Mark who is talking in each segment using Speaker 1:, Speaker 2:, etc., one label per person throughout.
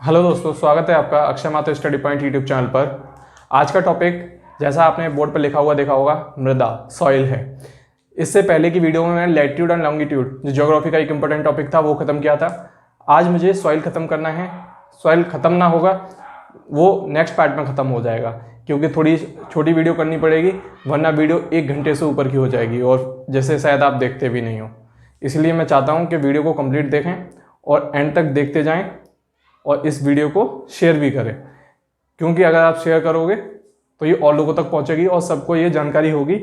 Speaker 1: Hello दोस्तों, स्वागत है आपका अक्षय मात्र स्टडी पॉइंट यूट्यूब चैनल पर। आज का टॉपिक जैसा आपने बोर्ड पर लिखा हुआ देखा होगा, मृदा सॉइल है। इससे पहले की वीडियो में मैंने लैटिट्यूड एंड लॉन्गिट्यूड जो ज्योग्राफी का एक इंपॉर्टेंट टॉपिक था वो खत्म किया था। आज मुझे सॉइल खत्म करना है। सॉइल खत्म ना होगा, वो नेक्स्ट पार्ट में ख़त्म हो जाएगा, क्योंकि थोड़ी छोटी वीडियो करनी पड़ेगी, वरना वीडियो 1 घंटे से ऊपर की हो जाएगी और जैसे शायद आप देखते भी नहीं हो। इसलिए मैं चाहता हूँ कि वीडियो को कंप्लीट देखें और एंड तक देखते जाएं और इस वीडियो को शेयर भी करें, क्योंकि अगर आप शेयर करोगे तो ये और लोगों तक पहुंचेगी और सबको ये जानकारी होगी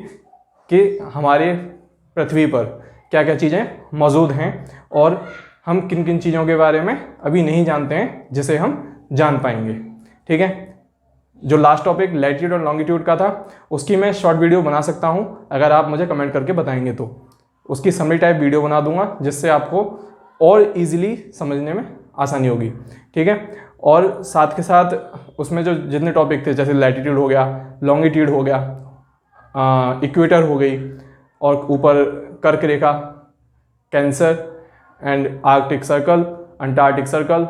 Speaker 1: कि हमारे पृथ्वी पर क्या क्या चीज़ें मौजूद हैं और हम किन किन चीज़ों के बारे में अभी नहीं जानते हैं जिसे हम जान पाएंगे। ठीक है, जो लास्ट टॉपिक लैटिट्यूड और लॉन्गिट्यूड का था उसकी मैं शॉर्ट वीडियो बना सकता हूँ, अगर आप मुझे कमेंट करके बताएंगे तो उसकी समरी टाइप वीडियो बना दूंगा, जिससे आपको और इजीली समझने में आसानी होगी। ठीक है, और साथ के साथ उसमें जो जितने टॉपिक थे, जैसे लैटिट्यूड हो गया, लॉन्गिट्यूड हो गया, इक्वेटर हो गई, और ऊपर कर्क रेखा, Cancer and Arctic Circle, Antarctic Circle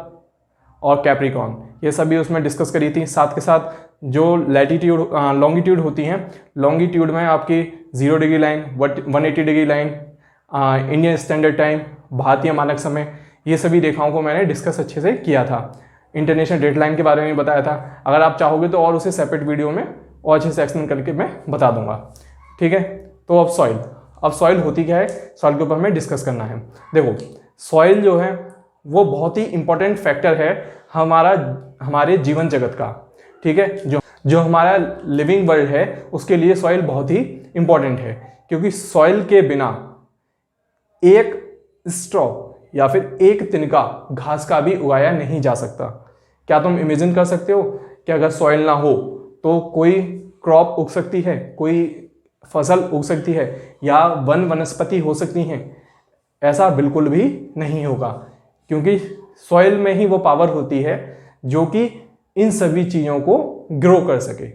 Speaker 1: और कैप्रिकॉर्न, ये सभी उसमें डिस्कस करी थी। साथ के साथ जो लैटिट्यूड लॉन्गिट्यूड होती हैं, लॉन्गिट्यूड में आपकी 0 degree line, 180 degree line, Indian standard time, भारतीय मानक समय, ये सभी रेखाओं को मैंने डिस्कस अच्छे से किया था। इंटरनेशनल डेडलाइन के बारे में बताया था। अगर आप चाहोगे तो और उसे सेपरेट वीडियो में और अच्छे से एक्सप्लेन करके मैं बता दूंगा। ठीक है, तो अब सॉइल होती क्या है, सॉइल के ऊपर हमें डिस्कस करना है। देखो, सॉइल जो है वो बहुत ही इंपॉर्टेंट फैक्टर है हमारे जीवन जगत का। ठीक है, जो हमारा लिविंग वर्ल्ड है उसके लिए सॉइल बहुत ही इंपॉर्टेंट है, क्योंकि सॉइल के बिना एक स्ट्रॉ या फिर एक तिनका घास का भी उगाया नहीं जा सकता। क्या तुम इमेजिन कर सकते हो कि अगर सॉइल ना हो तो कोई क्रॉप उग सकती है, कोई फसल उग सकती है, या वनस्पति हो सकती हैं? ऐसा बिल्कुल भी नहीं होगा, क्योंकि सॉइल में ही वो पावर होती है जो कि इन सभी चीज़ों को ग्रो कर सके।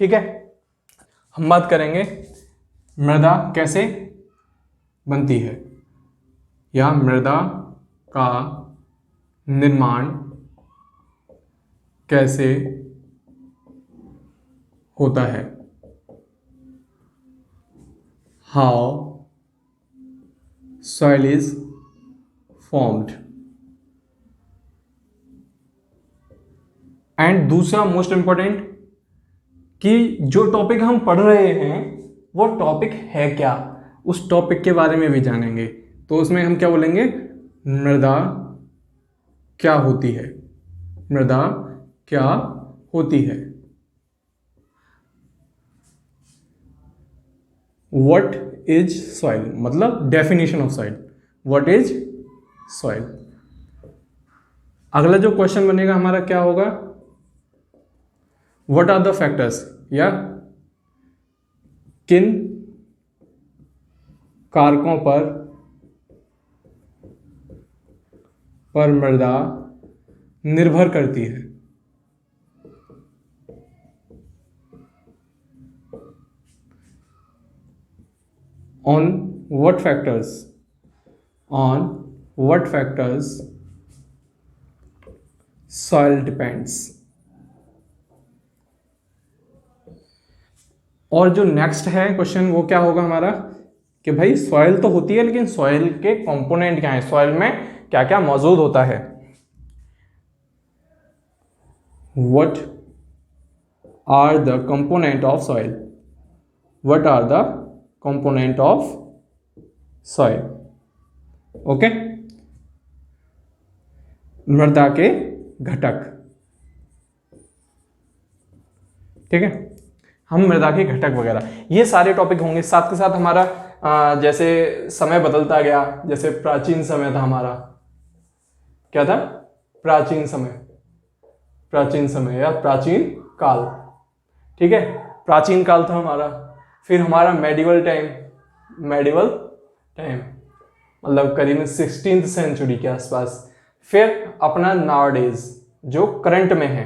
Speaker 1: ठीक है, हम बात करेंगे मृदा कैसे बनती है या मृदा का निर्माण कैसे होता है। How soil is formed. And दूसरा मोस्ट इंपॉर्टेंट, कि जो टॉपिक हम पढ़ रहे हैं वो टॉपिक है क्या, उस टॉपिक के बारे में भी जानेंगे। तो उसमें हम क्या बोलेंगे, मृदा क्या होती है, मृदा क्या होती है। व्हाट इज सॉइल, मतलब definition of soil, what is soil. अगला जो क्वेश्चन बनेगा हमारा क्या होगा, व्हाट आर द फैक्टर्स, या किन कारकों पर मृदा निर्भर करती है। On what factors soil depends. और जो नेक्स्ट है क्वेश्चन वो क्या होगा हमारा, कि भाई सॉइल तो होती है लेकिन सॉइल के कंपोनेंट क्या है, सॉइल में क्या क्या मौजूद होता है। What are the component of soil? What are the component of soil? Okay, मृदा के घटक। ठीक है, हम मृदा के घटक वगैरह ये सारे टॉपिक होंगे। साथ के साथ हमारा जैसे समय बदलता गया, जैसे प्राचीन समय था हमारा, क्या था, प्राचीन समय या प्राचीन काल। ठीक है, प्राचीन काल था हमारा। फिर हमारा मेडिवल टाइम मतलब करीबन 16th सेंचुरी के आसपास। फिर अपना नाउअडेज जो करंट में है।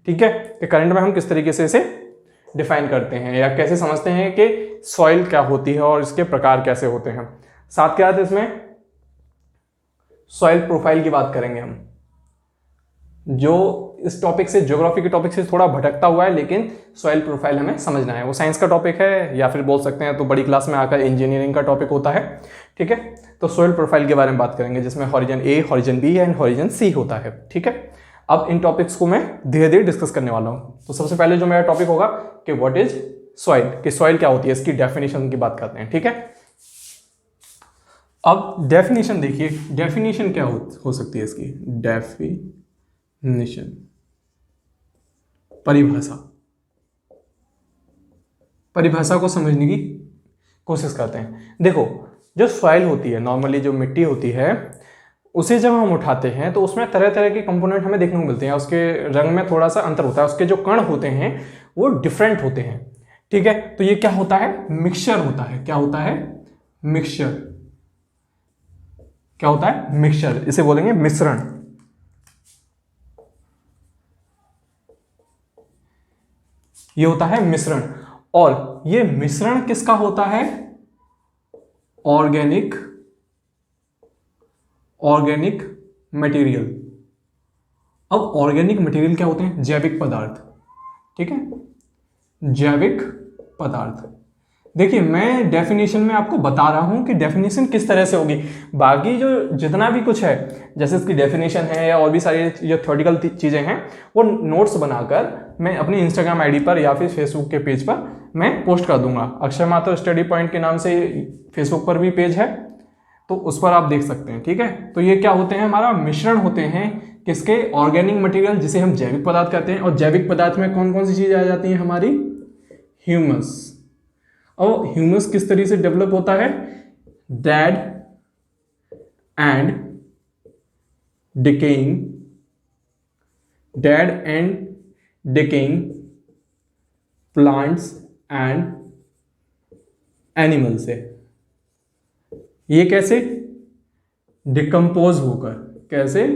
Speaker 1: ठीक है, कि करंट में हम किस तरीके से इसे डिफाइन करते हैं या कैसे समझते हैं कि सॉइल क्या होती है और इसके प्रकार कैसे होते हैं। साथ के साथ इसमें सॉइल प्रोफाइल की बात करेंगे हम। जो इस टॉपिक से, ज्योग्राफी के टॉपिक से थोड़ा भटकता हुआ है, लेकिन सॉइल प्रोफाइल हमें समझना है। वो साइंस का टॉपिक है, या फिर बोल सकते हैं तो बड़ी क्लास में आकर इंजीनियरिंग का टॉपिक होता है। ठीक है, तो सॉइल प्रोफाइल के बारे में बात करेंगे, जिसमें horizon A, horizon B and horizon C होता है। ठीक है, अब इन टॉपिक्स को मैं धीरे धीरे डिस्कस करने वाला हूँ। तो सबसे पहले जो मेरा टॉपिक होगा कि व्हाट इज सॉइल, कि सॉइल क्या होती है, इसकी डेफिनेशन की बात करते हैं। ठीक है, अब डेफिनेशन देखिए, डेफिनेशन क्या हो सकती है इसकी, डेफिनेशन, परिभाषा। परिभाषा को समझने की कोशिश करते हैं। देखो, जो सॉइल होती है, नॉर्मली जो मिट्टी होती है, उसे जब हम उठाते हैं तो उसमें तरह तरह के कंपोनेंट हमें देखने को मिलते हैं। उसके रंग में थोड़ा सा अंतर होता है, उसके जो कण होते हैं वो डिफरेंट होते हैं। ठीक है, तो ये क्या होता है, मिक्सचर होता है। क्या होता है, मिक्सचर। क्या होता है, मिक्सचर, इसे बोलेंगे मिश्रण। ये होता है मिश्रण। और ये मिश्रण किसका होता है, ऑर्गेनिक मटेरियल। अब ऑर्गेनिक मटेरियल क्या होते हैं, जैविक पदार्थ। ठीक है, जैविक पदार्थ। देखिए, मैं डेफिनेशन में आपको बता रहा हूं कि डेफिनेशन किस तरह से होगी। बाकी जो जितना भी कुछ है, जैसे इसकी डेफिनेशन है या और भी सारी जो थ्योरेटिकल चीजें हैं, वो नोट्स बनाकर मैं अपनी इंस्टाग्राम आईडी पर या फिर फेसबुक के पेज पर मैं पोस्ट कर दूंगा। अक्षय माथुर स्टडी पॉइंट के नाम से फेसबुक पर भी पेज है, तो उस पर आप देख सकते हैं। ठीक है, तो ये क्या होते हैं, हमारा मिश्रण होते हैं किसके, ऑर्गेनिक मटेरियल, जिसे हम जैविक पदार्थ कहते हैं। और जैविक पदार्थ में कौन कौन सी चीजें आ जाती हैं हमारी, ह्यूमस। और ह्यूमस किस तरीके से डेवलप होता है, dead and decaying plants and animal से। ये कैसे, डिकम्पोज होकर, कैसे,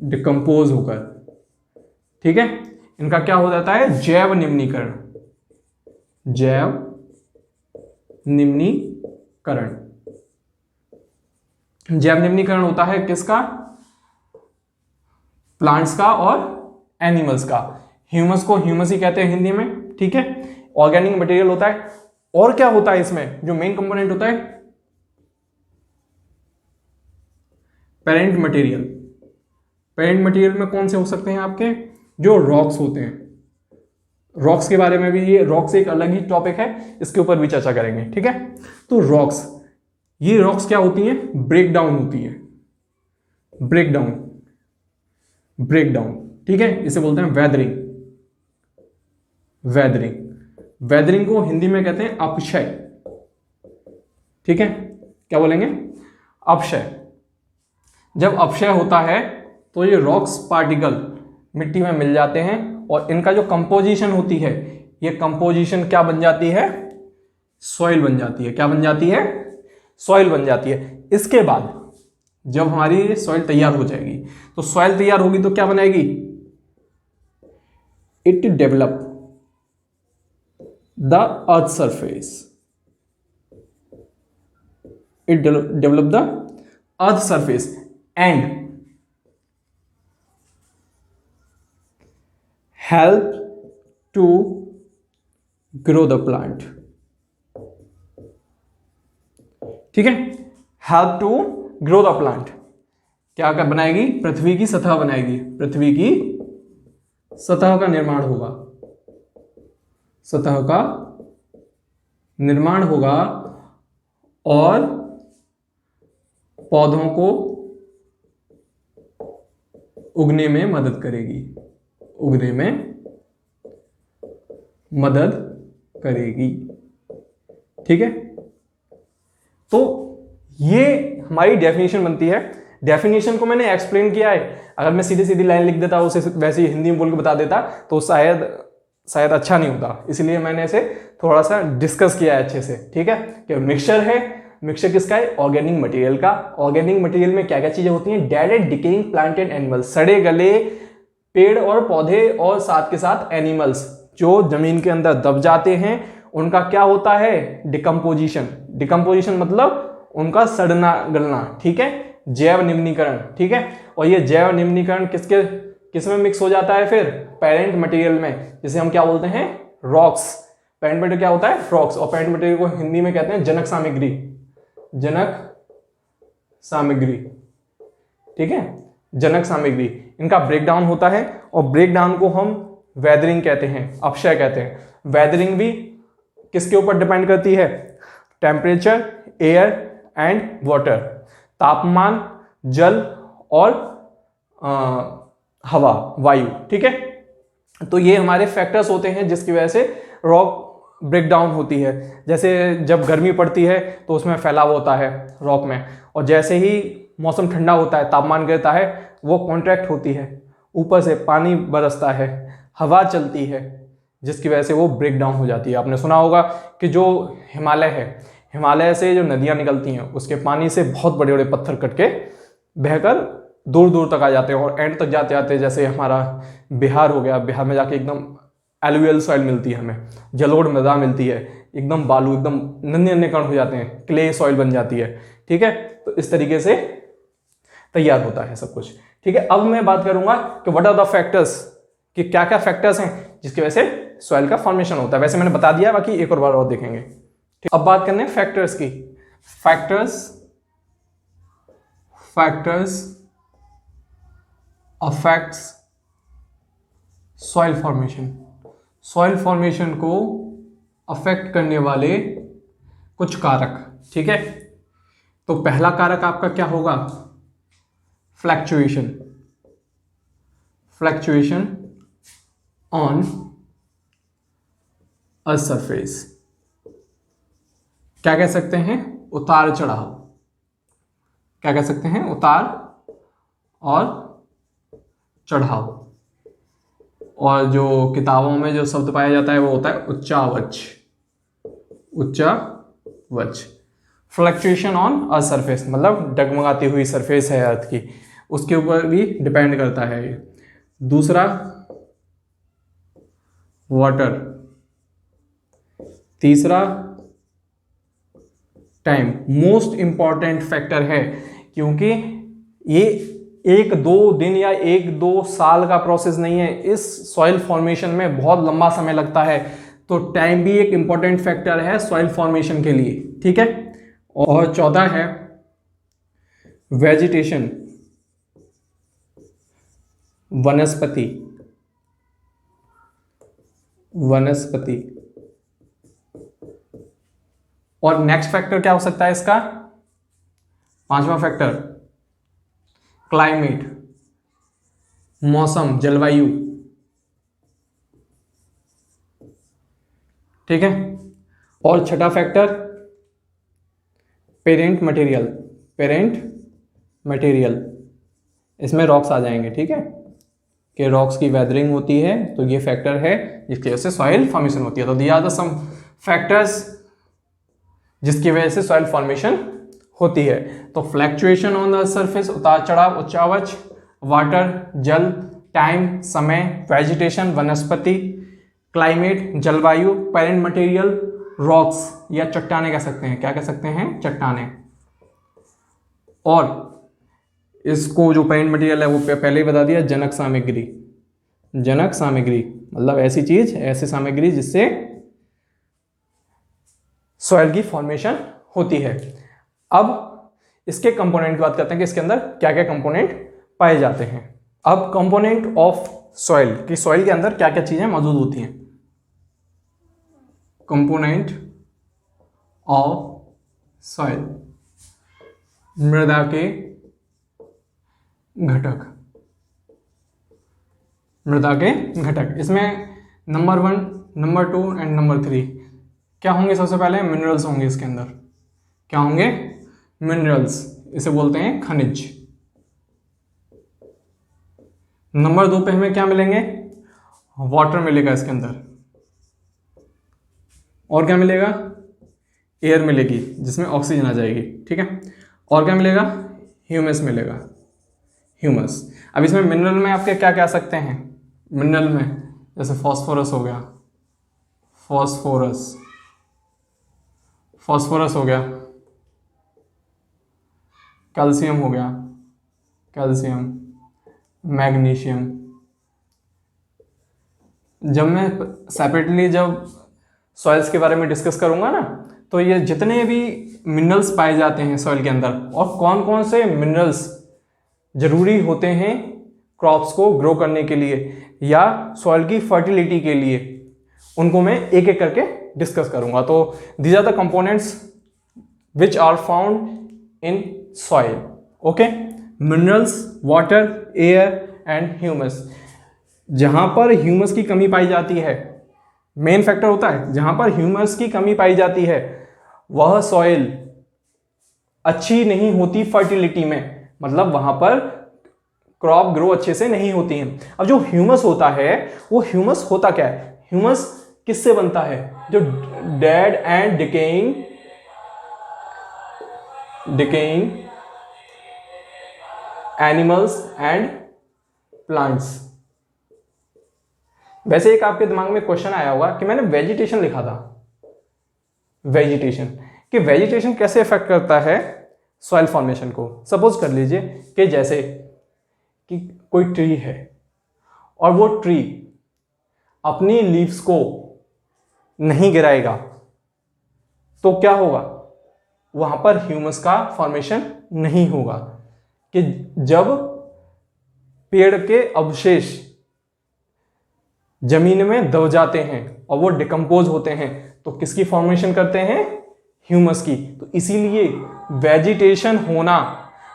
Speaker 1: डिकम्पोज होकर। ठीक है, इनका क्या हो जाता है, जैव निम्नीकरण। जैव निम्नीकरण, जैव निम्नीकरण होता है किसका, प्लांट्स का और एनिमल्स का। ह्यूमस को ह्यूमस ही कहते हैं हिंदी में। ठीक है, ऑर्गेनिक मटेरियल होता है। और क्या होता है इसमें, जो मेन कंपोनेंट होता है, पेरेंट मटेरियल। पेरेंट मटेरियल में कौन से हो सकते हैं आपके, जो रॉक्स होते हैं। रॉक्स के बारे में भी, ये रॉक्स एक अलग ही टॉपिक है, इसके ऊपर भी चर्चा करेंगे। ठीक है, तो रॉक्स, ये रॉक्स क्या होती हैं, ब्रेक डाउन होती है, ब्रेक डाउन। ठीक है, इसे बोलते हैं वेदरिंग। वेदरिंग को हिंदी में कहते हैं अपक्षय। ठीक है, क्या बोलेंगे, अपक्षय। जब अपक्षय होता है तो ये रॉक्स पार्टिकल मिट्टी में मिल जाते हैं, और इनका जो कंपोजिशन होती है, ये कंपोजिशन क्या बन जाती है, सॉइल बन जाती है। क्या बन जाती है, सॉइल बन जाती है। इसके बाद जब हमारी सॉइल तैयार हो जाएगी, तो सॉइल तैयार होगी तो क्या बनाएगी, it develop the earth surface. It develop the earth surface and help to grow the plant। ठीक है, help to grow the plant क्या कर बनाएगी, पृथ्वी की सतह बनाएगी। पृथ्वी की सतह का निर्माण होगा, सतह का निर्माण होगा, और पौधों को उगने में मदद करेगी, उगने में मदद करेगी। ठीक है, तो ये हमारी डेफिनेशन बनती है। डेफिनेशन को मैंने एक्सप्लेन किया है, अगर मैं सीधी सीधी लाइन लिख देता, उसे वैसे ही हिंदी में बोल के बता देता, तो शायद अच्छा नहीं होता। इसलिए मैंने इसे थोड़ा सा डिस्कस किया है अच्छे से। ठीक है, कि मिक्सचर है, मिक्सचर किसका है, ऑर्गेनिक मटेरियल का। ऑर्गेनिक मटेरियल में क्या क्या चीजें होती हैं, dead and decaying plant and animal, सड़े गले पेड़ और पौधे, और साथ के साथ एनिमल्स जो जमीन के अंदर दब जाते हैं, उनका क्या होता है, डिकम्पोजिशन। डिकम्पोजिशन मतलब उनका सड़ना गलना। ठीक है, जैव निम्नीकरण, ठीक है। और ये जैव निम्नीकरण किस में मिक्स हो जाता है फिर? पेरेंट मटेरियल में, जिसे हम क्या बोलते हैं? रॉक्स। पेरेंट मटेरियल क्या होता है? रॉक्स। और पेरेंट मटेरियल को हिंदी में कहते हैं जनक सामग्री, जनक सामग्री, ठीक है, जनक सामग्री। इनका ब्रेकडाउन होता है और ब्रेकडाउन को हम वेदरिंग कहते हैं, अपक्षय कहते हैं। वेदरिंग भी किसके ऊपर डिपेंड करती है? टेम्परेचर, एयर एंड वाटर, तापमान, जल और हवा, वायु, ठीक है। तो ये हमारे फैक्टर्स होते हैं जिसकी वजह से रॉक ब्रेकडाउन होती है। जैसे जब गर्मी पड़ती है तो उसमें फैलाव होता है रॉक में, और जैसे ही मौसम ठंडा होता है, तापमान गिरता है, वो कॉन्ट्रैक्ट होती है, ऊपर से पानी बरसता है, हवा चलती है, जिसकी वजह से वो ब्रेक डाउन हो जाती है। आपने सुना होगा कि जो हिमालय है, हिमालय से जो नदियाँ निकलती हैं उसके पानी से बहुत बड़े बड़े पत्थर कट के बहकर दूर दूर तक आ जाते हैं, और एंड तक जाते जाते जैसे हमारा बिहार हो गया, बिहार में जाके एकदम एलुवियल सॉइल मिलती है हमें, जलोढ़ मृदा मिलती है, एकदम बालू, एकदम नन्हे नन्हे कण हो जाते हैं, क्ले सॉइल बन जाती है, ठीक है। तो इस तरीके से तैयार होता है सब कुछ, ठीक है। अब मैं बात करूंगा कि व्हाट आर द फैक्टर्स, कि क्या क्या फैक्टर्स हैं जिसकी वजह से सॉइल का फॉर्मेशन होता है। वैसे मैंने बता दिया, बाकी एक और बार और देखेंगे, ठीक। अब बात करने फैक्टर्स की। Factors affects soil formation. Soil formation को अफेक्ट करने वाले कुछ कारक, ठीक है। तो पहला कारक आपका क्या होगा? Fluctuation on a surface. क्या कह सकते हैं? उतार चढ़ाव। क्या कह सकते हैं? उतार और चढ़ाव। और जो किताबों में जो शब्द पाया जाता है वो होता है उच्चावच। फ्लक्चुएशन ऑन अ सरफेस मतलब डगमगाती हुई सरफेस है अर्थ की, उसके ऊपर भी डिपेंड करता है ये। दूसरा वाटर। तीसरा टाइम। मोस्ट इंपॉर्टेंट फैक्टर है, क्योंकि ये 1-2 दिन या 1-2 साल का प्रोसेस नहीं है, इस सॉइल फॉर्मेशन में बहुत लंबा समय लगता है। तो टाइम भी एक इंपॉर्टेंट फैक्टर है सॉइल फॉर्मेशन के लिए, ठीक है। और चौथा है वेजिटेशन, वनस्पति। और नेक्स्ट फैक्टर क्या हो सकता है इसका? 5वां फैक्टर क्लाइमेट, मौसम, जलवायु, ठीक है। और छठा फैक्टर पेरेंट मटेरियल। इसमें रॉक्स आ जाएंगे, ठीक है, कि रॉक्स की वेदरिंग होती है, तो ये फैक्टर है जिसकी वजह से सॉइल फॉर्मेशन होती है। तो दिया था सम फैक्टर्स जिसकी वजह से सॉइल फॉर्मेशन होती है। तो फ्लैक्चुएशन ऑन द सरफेस, उतार चढ़ाव, उच्चावच, वाटर, जल, टाइम, समय, वेजिटेशन, वनस्पति, क्लाइमेट, जलवायु, पेरेंट मटेरियल, रॉक्स या चट्टाने कह सकते हैं। क्या कह सकते हैं? चट्टाने। और इसको जो पेरेंट मटेरियल है वो पहले ही बता दिया, जनक सामग्री मतलब ऐसी चीज, ऐसी सामग्री जिससे सॉइल की फॉर्मेशन होती है। अब इसके कंपोनेंट की बात करते हैं कि इसके अंदर क्या क्या कंपोनेंट पाए जाते हैं। अब कंपोनेंट ऑफ सॉइल, कि सॉइल के अंदर क्या क्या चीजें मौजूद होती हैं। कंपोनेंट ऑफ सॉइल, मृदा के घटक। इसमें नंबर 1, नंबर 2 एंड नंबर 3 क्या होंगे? सबसे पहले मिनरल्स होंगे इसके अंदर। क्या होंगे? मिनरल्स, इसे बोलते हैं खनिज। नंबर 2 पे हमें क्या मिलेंगे? वाटर मिलेगा इसके अंदर। और क्या मिलेगा? एयर मिलेगी जिसमें ऑक्सीजन आ जाएगी, ठीक है। और क्या मिलेगा? ह्यूमस मिलेगा, ह्यूमस। अब इसमें मिनरल में आपके क्या क्या सकते हैं? मिनरल में जैसे फॉस्फोरस हो गया, फॉस्फोरस हो गया, कैल्शियम हो गया, कैल्शियम, मैग्नीशियम। जब मैं सेपरेटली जब सॉइल्स के बारे में डिस्कस करूंगा ना, तो ये जितने भी मिनरल्स पाए जाते हैं सॉइल के अंदर और कौन कौन से मिनरल्स जरूरी होते हैं क्रॉप्स को ग्रो करने के लिए या सॉइल की फर्टिलिटी के लिए, उनको मैं एक एक करके डिस्कस करूंगा। तो these are the components which are found in soil. Okay, minerals, water, air and humus. जहां पर ह्यूमस की कमी पाई जाती है, मेन फैक्टर होता है जहां पर ह्यूमस की कमी पाई जाती है, वह सॉइल अच्छी नहीं होती फर्टिलिटी में, मतलब वहां पर क्रॉप ग्रो अच्छे से नहीं होती है। अब जो ह्यूमस होता है, वो ह्यूमस होता क्या है? ह्यूमस किससे बनता है? जो dead and decaying animals and plants. वैसे एक आपके दिमाग में क्वेश्चन आया होगा कि मैंने वेजिटेशन लिखा था, वेजिटेशन, कि वेजिटेशन कैसे इफेक्ट करता है सॉइल फॉर्मेशन को। सपोज कर लीजिए कि जैसे कि कोई ट्री है और वो ट्री अपनी लीव्स को नहीं गिराएगा, तो क्या होगा? वहां पर ह्यूमस का फॉर्मेशन नहीं होगा। कि जब पेड़ के अवशेष जमीन में दब जाते हैं और वो डिकम्पोज होते हैं, तो किसकी फॉर्मेशन करते हैं? ह्यूमस की। तो इसीलिए वेजिटेशन होना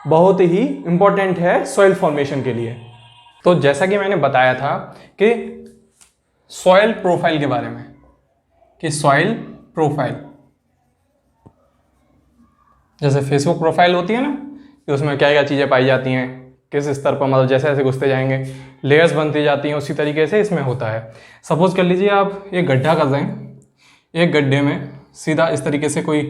Speaker 1: बहुत ही इंपॉर्टेंट है सॉइल फॉर्मेशन के लिए। तो जैसा कि मैंने बताया था कि सॉइल प्रोफाइल के बारे में, कि सॉइल प्रोफाइल जैसे फेसबुक प्रोफाइल होती है ना, कि उसमें क्या क्या चीज़ें पाई जाती हैं, किस स्तर पर, मतलब जैसे जैसे घुसते जाएंगे लेयर्स बनती जाती हैं, उसी तरीके से इसमें होता है। सपोज कर लीजिए आप एक गड्ढा कर रहे हैं, एक गड्ढे में सीधा इस तरीके से कोई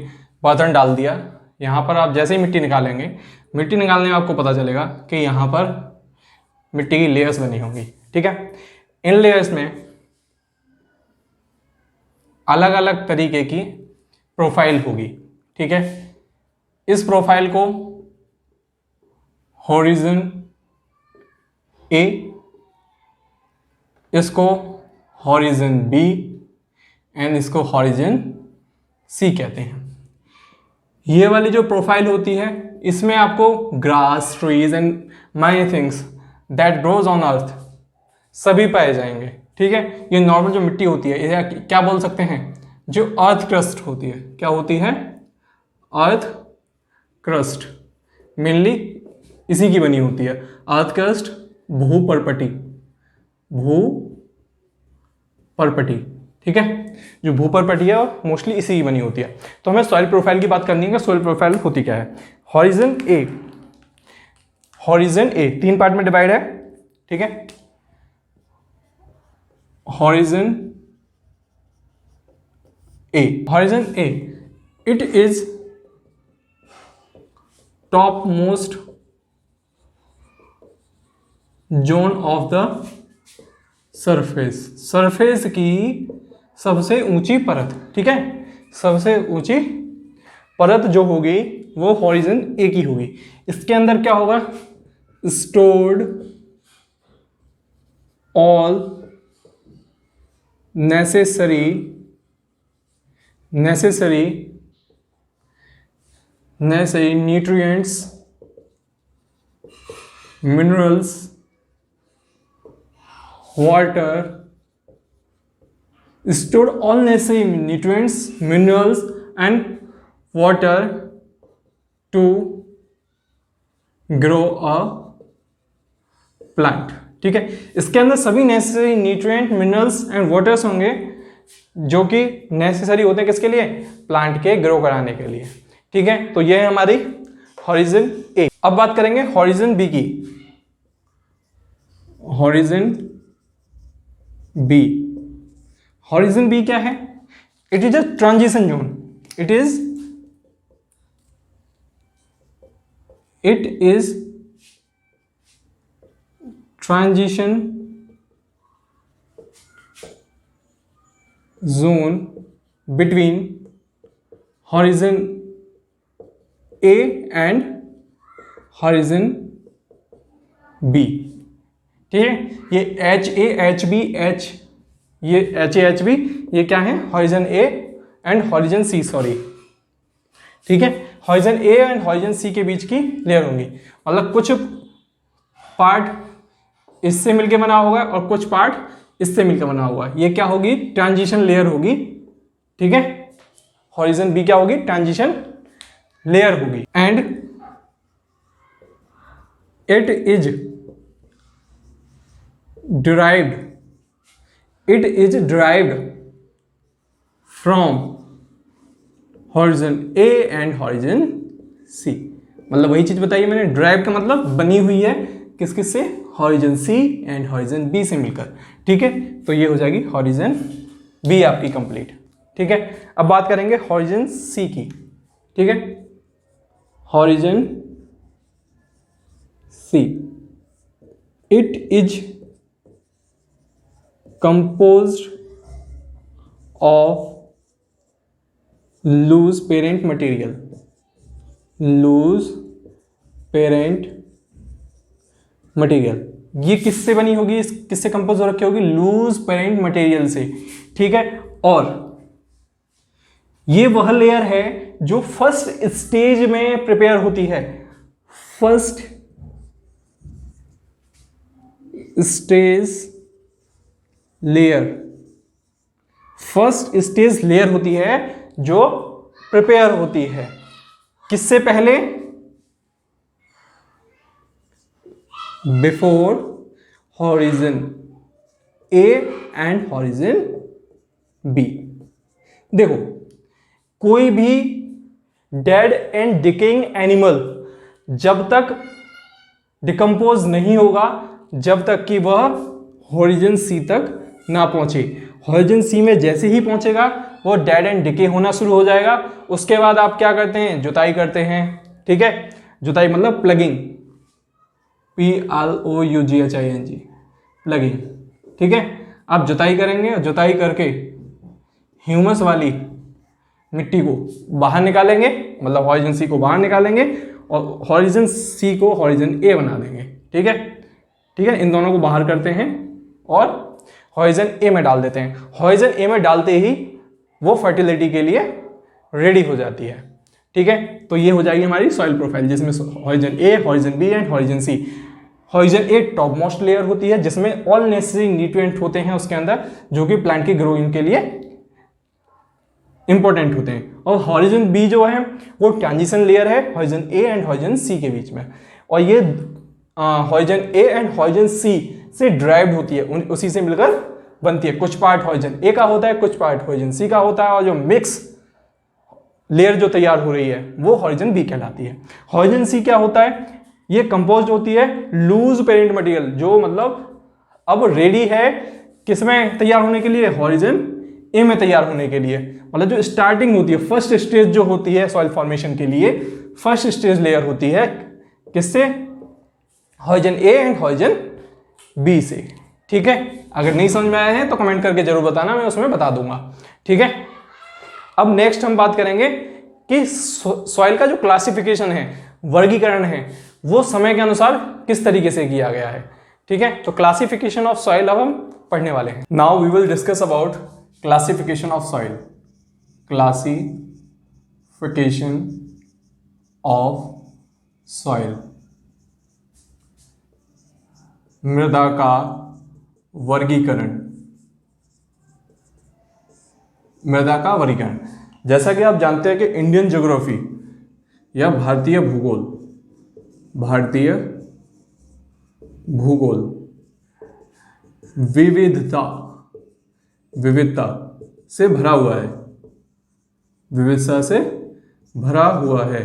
Speaker 1: बर्तन डाल दिया। यहाँ पर आप जैसे ही मिट्टी निकालेंगे, मिट्टी निकालने में आपको पता चलेगा कि यहाँ पर मिट्टी की लेयर्स बनी होंगी। ठीक है, इन लेयर्स में अलग अलग तरीके की प्रोफाइल होगी। ठीक है, इस प्रोफाइल को हॉरिजन ए, इसको हॉरिजन बी एंड इसको हॉरिजन सी कहते हैं। ये वाली जो प्रोफाइल होती है, इसमें आपको grass, trees and many things that grows on earth सभी पाए जाएंगे। ठीक है, ये नॉर्मल जो मिट्टी होती है, या क्या बोल सकते हैं, जो अर्थ क्रस्ट होती है। क्या होती है? Earth crust. मेनली इसी की बनी होती है। अर्थ क्रस्ट, भूपर्पटी, भूपर्पटी। ठीक है, जो भूपर्पटी है और मोस्टली इसी की बनी होती है। तो हमें सॉइल प्रोफाइल की बात करनी है कि सॉइल प्रोफाइल होती क्या है। Horizon A, horizon A 3 part में डिवाइड है। ठीक है, horizon A, horizon A, it is top most zone of the surface, surface की सबसे ऊंची परत। ठीक है, सबसे ऊंची परत जो होगी वो हॉरिजन ए की होगी। इसके अंदर क्या होगा? Stored all necessary nutrients, minerals, water, stored all necessary nutrients, minerals and water to grow a plant। ठीक है, इसके अंदर सभी necessary nutrient, minerals and waters होंगे जो कि नेसेसरी होते हैं किसके लिए? प्लांट के ग्रो कराने के लिए। ठीक है, तो ये है हमारी हॉरिजन ए। अब बात करेंगे हॉरिजन बी की। हॉरिजन बी, हॉरिजन बी क्या है? It is a transition zone. It is transition zone between horizon A and horizon B. ठीक है, ये H A H B H, ये एच ए एच बी, ये क्या है, horizon A and horizon C, sorry. ठीक है, horizon A and horizon C के बीच की लेयर होंगी, मतलब कुछ पार्ट इससे मिलके बना होगा और कुछ पार्ट इससे मिलकर बना हुआ। ये क्या होगी, ट्रांजिशन लेयर होगी। ठीक है, हॉरिजन बी क्या होगी, ट्रांजिशन लेयर होगी। And it is derived from horizon A and horizon C। मतलब वही चीज बताइए मैंने, ड्राइव का मतलब बनी हुई है किस किस से, horizon C and horizon B से मिलकर। ठीक है, तो ये हो जाएगी हॉरिजन बी आपकी कंप्लीट। ठीक है, अब बात करेंगे हॉरिजन सी की। ठीक है, horizon C, it is composed of loose parent material, loose parent material। ये किससे बनी होगी, किससे कंपोज हो रखी होगी, लूज पेरेंट मटेरियल से। ठीक है, और ये वह लेयर है जो फर्स्ट स्टेज में प्रिपेयर होती है, first stage layer, first stage layer होती है जो प्रिपेयर होती है किससे पहले, before horizon A and horizon B. देखो, कोई भी डेड एंड डिकेइंग एनिमल जब तक डिकम्पोज नहीं होगा, जब तक कि वह हॉरिजन सी तक ना पहुंचे। हॉरिजन सी में जैसे ही पहुंचेगा वो डेड एंड डिके होना शुरू हो जाएगा। उसके बाद आप क्या करते हैं, जुताई करते हैं। ठीक है, जुताई मतलब प्लगिंग, PLOUGHING, प्लगिंग। ठीक है, आप जुताई करेंगे, जुताई करके ह्यूमस वाली मिट्टी को बाहर निकालेंगे, मतलब हॉरिजन सी को बाहर निकालेंगे और हॉरिजन सी को हॉरिजन ए बना देंगे। ठीक है, ठीक है, इन दोनों को बाहर करते हैं और हॉरिजन ए में डाल देते हैं। हॉरिजन ए में डालते ही वो फर्टिलिटी के लिए रेडी हो जाती है। ठीक है, तो ये हो जाएगी हमारी सॉइल प्रोफाइल, जिसमें horizon A, horizon B and horizon C. Horizon A top most layer होती है जिसमें ऑल नेसेसरी न्यूट्रिएंट होते हैं उसके अंदर, जो कि प्लांट की ग्रोइंग के लिए इंपॉर्टेंट होते हैं। और हॉरिजन बी जो है वो ट्रांजिशन लेयर है horizon A and horizon C के बीच में, और ये हॉरिजन ए एंड हॉरिजन सी से ड्राइव्ड होती है, उसी से मिलकर बनती है। कुछ पार्ट हॉरिजन ए का होता है, कुछ पार्ट हॉरिजन सी का होता है, और जो मिक्स लेयर जो तैयार हो रही है वो हॉरिजन बी कहलाती है। हॉरिजन सी क्या होता है, ये कंपोज होती है लूज पेरेंट मटेरियल, जो मतलब अब रेडी है किसमें तैयार होने के लिए, हॉरिजन ए में तैयार होने के लिए। मतलब जो स्टार्टिंग होती है, फर्स्ट स्टेज जो होती है सॉइल फॉर्मेशन के लिए, फर्स्ट स्टेज लेयर होती है किससे, horizon A and horizon B से। ठीक है, अगर नहीं समझ में आया है तो कमेंट करके जरूर बताना, मैं उसमें बता दूंगा। ठीक है, अब नेक्स्ट हम बात करेंगे कि सॉइल का जो क्लासिफिकेशन है, वर्गीकरण है, वो समय के अनुसार किस तरीके से किया गया है। ठीक है, तो क्लासिफिकेशन ऑफ सॉइल अब हम पढ़ने वाले हैं। Now we will discuss about classification of soil. Classification of soil, मृदा का वर्गीकरण। मृदा का वर्गीकरण, जैसा कि आप जानते हैं कि इंडियन ज्योग्राफी या भारतीय भूगोल, भारतीय भूगोल विविधता से भरा हुआ है, विविधता से भरा हुआ है,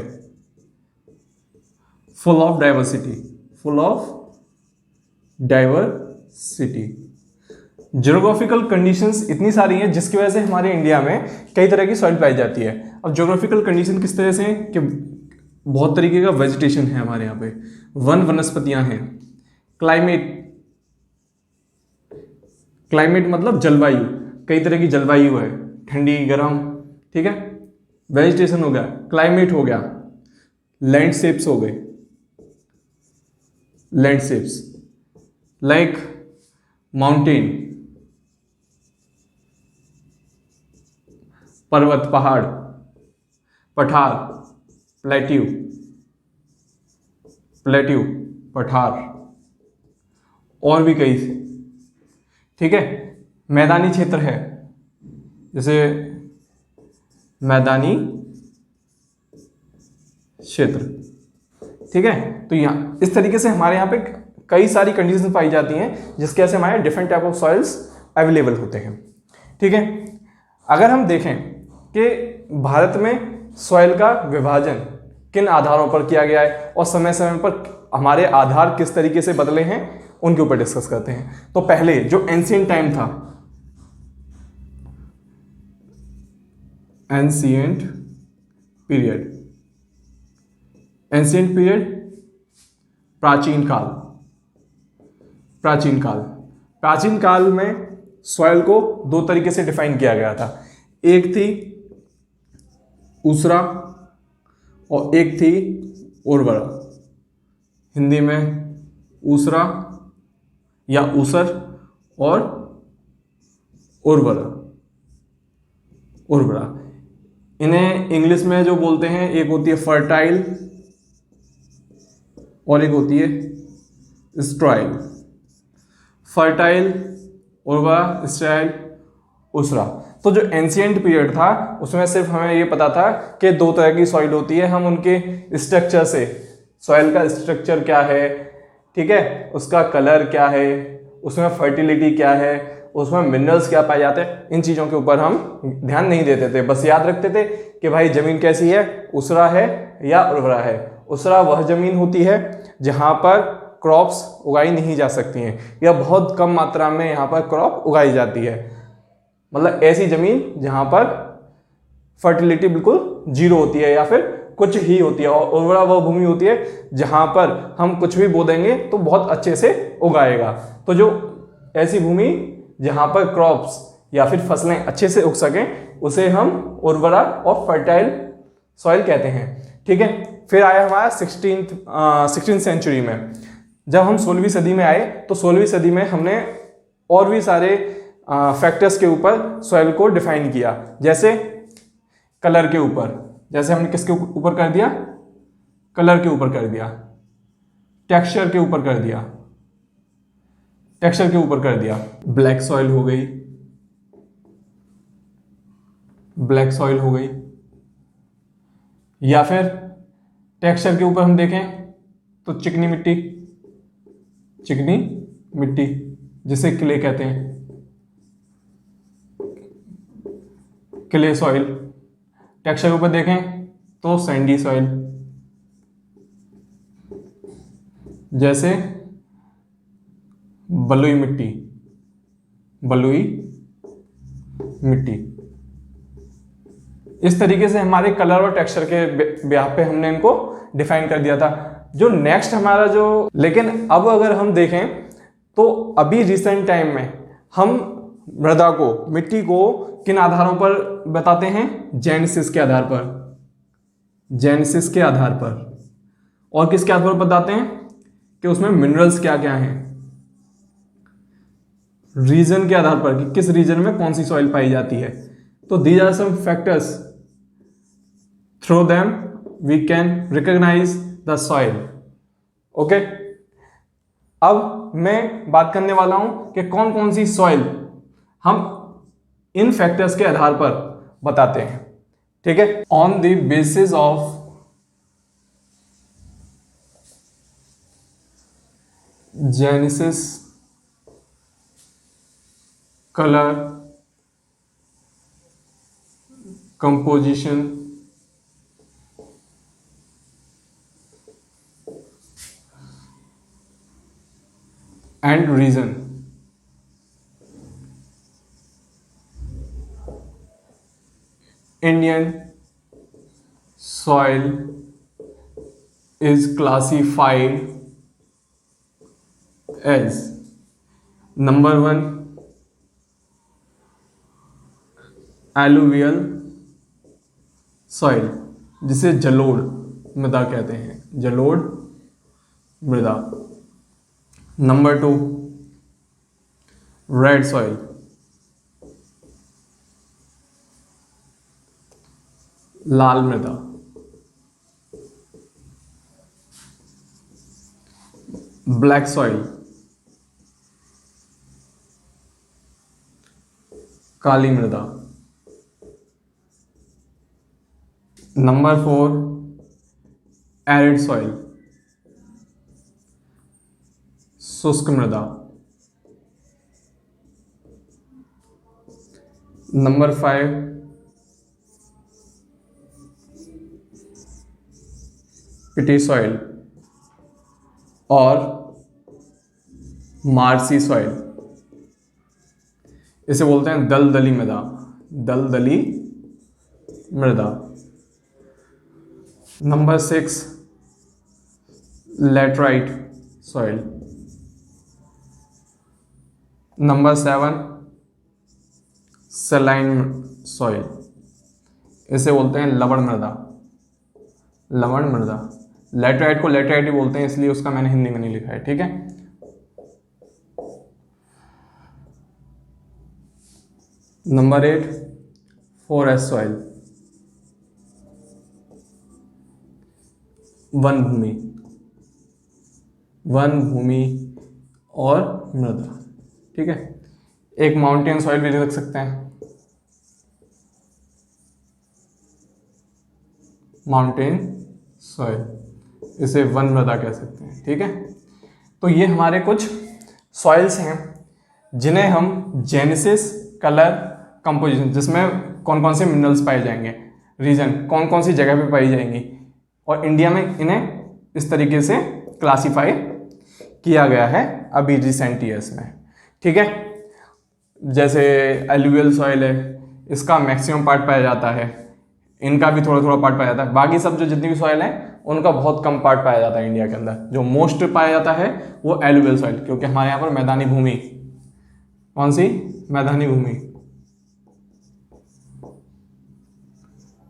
Speaker 1: full of diversity, full of diversity. Geographical conditions इतनी सारी हैं जिसकी वजह से हमारे इंडिया में कई तरह की सॉइल पाई जाती है। अब ज्योग्राफिकल कंडीशन किस तरह से है कि बहुत तरीके का वेजिटेशन है हमारे यहाँ पे, वनस्पतियां हैं, क्लाइमेट मतलब जलवायु, कई तरह की जलवायु है, ठंडी गर्म। ठीक है, वेजिटेशन हो गया, क्लाइमेट हो गया, लैंडस्केप्स हो गए, लैंडस्केप्स लाइक माउंटेन, पर्वत, पहाड़, पठार, प्लेट्यू, पठार, और भी कई। ठीक है, मैदानी क्षेत्र है, जैसे मैदानी क्षेत्र। ठीक है, तो यहाँ इस तरीके से हमारे यहाँ पे कई सारी कंडीशन पाई जाती हैं जिसके वजह से हमारे different type of soils available होते हैं। ठीक है, अगर हम देखें कि भारत में सॉइल का विभाजन किन आधारों पर किया गया है और समय समय पर हमारे आधार किस तरीके से बदले हैं, उनके ऊपर डिस्कस करते हैं। तो पहले जो एंशिएंट टाइम था, एंशिएंट पीरियड, प्राचीन काल। प्राचीन काल में सॉइल को दो तरीके से डिफाइन किया गया था, एक थी ऊसरा और एक थी उर्वरा। हिंदी में ऊसरा या ऊसर और उर्वरा। इन्हें इंग्लिश में जो बोलते हैं, एक होती है फर्टाइल और एक होती है स्ट्राइल। फर्टाइल, उर्वरा, स्ट्राइल, ऊसरा। तो जो एंशिएंट पीरियड था उसमें सिर्फ हमें ये पता था कि दो तरह की सॉइल होती है, हम उनके स्ट्रक्चर से, सॉइल का स्ट्रक्चर क्या है, ठीक है, उसका कलर क्या है, उसमें फर्टिलिटी क्या है, उसमें मिनरल्स क्या पाए जाते हैं, इन चीज़ों के ऊपर हम ध्यान नहीं देते थे। बस याद रखते थे कि भाई ज़मीन कैसी है, ऊसरा है या उर्वरा है। ऊसरा वह ज़मीन होती है जहाँ पर क्रॉप्स उगाई नहीं जा सकती हैं या बहुत कम मात्रा में यहाँ पर क्रॉप उगाई जाती है, मतलब ऐसी ज़मीन जहाँ पर फर्टिलिटी बिल्कुल जीरो होती है या फिर कुछ ही होती है। और उर्वरा वह भूमि होती है जहाँ पर हम कुछ भी बो देंगे तो बहुत अच्छे से उगाएगा। तो जो ऐसी भूमि जहाँ पर क्रॉप्स या फिर फसलें अच्छे से उग सकें उसे हम उर्वरा और फर्टाइल सॉइल कहते हैं। ठीक है, फिर आया हमारा 16th सेंचुरी में। जब हम 16वीं सदी में आए तो 16वीं सदी में हमने और भी सारे फैक्टर्स के ऊपर सॉइल को डिफाइन किया, जैसे कलर के ऊपर। जैसे हमने किसके ऊपर कर दिया, कलर के ऊपर कर दिया, टेक्सचर के ऊपर कर दिया, ब्लैक सॉइल हो गई, या फिर टेक्सचर के ऊपर हम देखें तो चिकनी मिट्टी जिसे क्ले कहते हैं, क्ले सॉइल। टेक्सचर के ऊपर देखें तो सैंडी सॉइल, जैसे बलुई मिट्टी। इस तरीके से हमारे कलर और टेक्सचर के ब्याह पे हमने इनको डिफाइन कर दिया था। जो नेक्स्ट हमारा लेकिन अब अगर हम देखें तो अभी रिसेंट टाइम में हम मृदा को, मिट्टी को किन आधारों पर बताते हैं, जेनेसिस के आधार पर। और किसके आधार पर बताते हैं कि उसमें मिनरल्स क्या क्या हैं, रीजन के आधार पर कि किस रीजन में कौन सी सॉइल पाई जाती है। तो these are some factors, through them we can recognise the soil. Okay, अब मैं बात करने वाला हूं कि कौन कौन सी सॉइल हम इन फैक्टर्स के आधार पर बताते हैं। ठीक है, on the basis of genesis, colour, composition, and region, Indian soil is classified as number 1 alluvial soil, जिसे जलोढ़ मृदा कहते हैं, जलोढ़ मृदा। नंबर 2 रेड सॉइल, लाल मृदा, ब्लैक सॉइल, काली मृदा। नंबर 4 एरिड सॉइल, शुष्क मृदा। नंबर 5 पिटी सॉइल और मार्सी सॉइल, इसे बोलते हैं दलदली मृदा, दलदली मृदा। Number 6 laterite soil. Number 7 saline soil, इसे बोलते हैं लवण मृदा, लवण मृदा। लैटराइट को लैटराइट ही बोलते हैं, इसलिए उसका मैंने हिंदी में नहीं लिखा है, ठीक है। नंबर 8 फॉरेस्ट सॉइल, वन भूमि, वन भूमि और मृदा, ठीक है। एक माउंटेन सॉइल भी लिख सकते हैं, माउंटेन सॉइल, इसे वन मृदा कह सकते हैं, ठीक है। तो ये हमारे कुछ सॉइल्स हैं जिन्हें हम जेनेसिस, कलर, कंपोजिशन, जिसमें कौन कौन से मिनरल्स पाए जाएंगे, रीजन कौन कौन सी जगह पे पाई जाएंगी, और इंडिया में इन्हें इस तरीके से क्लासिफाई किया गया है अभी रिसेंट ईयर्स में, ठीक है। जैसे एलुवियल सॉइल है, इसका मैक्सिमम पार्ट पाया जाता है, इनका भी थोड़ा थोड़ा पार्ट पाया जाता है। बाकी सब जो जितनी भी सॉइल है उनका बहुत कम पार्ट पाया जाता है इंडिया के अंदर। जो मोस्ट पाया जाता है वो एलुवियल सॉइल, क्योंकि हमारे यहाँ पर मैदानी भूमि, कौन सी मैदानी भूमि,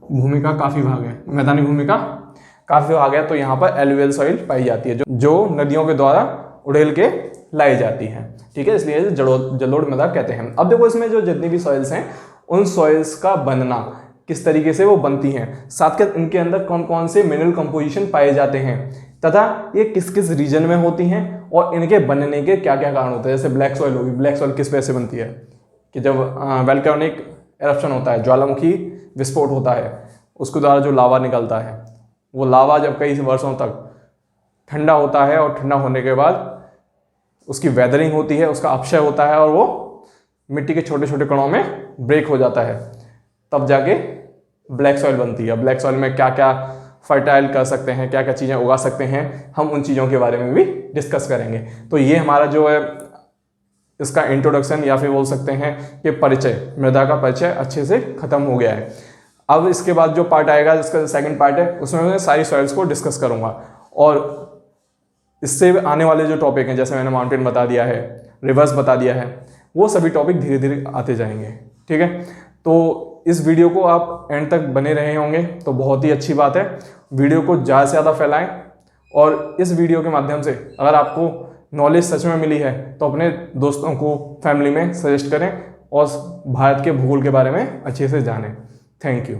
Speaker 1: भूमि का काफी भाग है, मैदानी भूमि का काफी भाग है, तो यहाँ पर एलुवियल सॉइल पाई जाती है जो नदियों के द्वारा उड़ेल के लाई जाती है, ठीक है। इसलिए जलोढ़ मृदा कहते हैं। अब देखो इसमें जो जितनी भी सॉइल्स हैं उन सॉइल्स का बनना किस तरीके से वो बनती हैं, साथ के इनके अंदर कौन कौन से मिनरल कंपोजिशन पाए जाते हैं, तथा ये किस किस रीजन में होती हैं और इनके बनने के क्या क्या कारण होते हैं। जैसे ब्लैक सॉइल होगी, ब्लैक सॉइल किस वजह से बनती है कि जब वोल्केनिक एरप्शन होता है, ज्वालामुखी विस्फोट होता है, उसके द्वारा जो लावा निकलता है, वो लावा जब कई वर्षों तक ठंडा होता है और ठंडा होने के बाद उसकी वेदरिंग होती है, उसका अपक्षय होता है और वो मिट्टी के छोटे छोटे कणों में ब्रेक हो जाता है, तब जाके ब्लैक सॉइल बनती है। ब्लैक सॉइल में क्या क्या फर्टाइल कर सकते हैं, क्या क्या चीज़ें उगा सकते हैं, हम उन चीज़ों के बारे में भी डिस्कस करेंगे। तो ये हमारा जो है इसका इंट्रोडक्शन या फिर बोल सकते हैं कि परिचय, मृदा का परिचय अच्छे से खत्म हो गया है। अब इसके बाद जो पार्ट आएगा, जिसका सेकंड पार्ट है, उसमें मैं सारी सॉइल्स को डिस्कस करूंगा, और इससे आने वाले जो टॉपिक हैं, जैसे मैंने माउंटेन बता दिया है, रिवर्स बता दिया है, वो सभी टॉपिक धीरे धीरे आते जाएंगे, ठीक है। तो इस वीडियो को आप एंड तक बने रहे होंगे तो बहुत ही अच्छी बात है। वीडियो को ज़्यादा से ज़्यादा फैलाएं, और इस वीडियो के माध्यम से अगर आपको नॉलेज सच में मिली है तो अपने दोस्तों को, फैमिली में सजेस्ट करें और भारत के भूगोल के बारे में अच्छे से जानें। Thank you.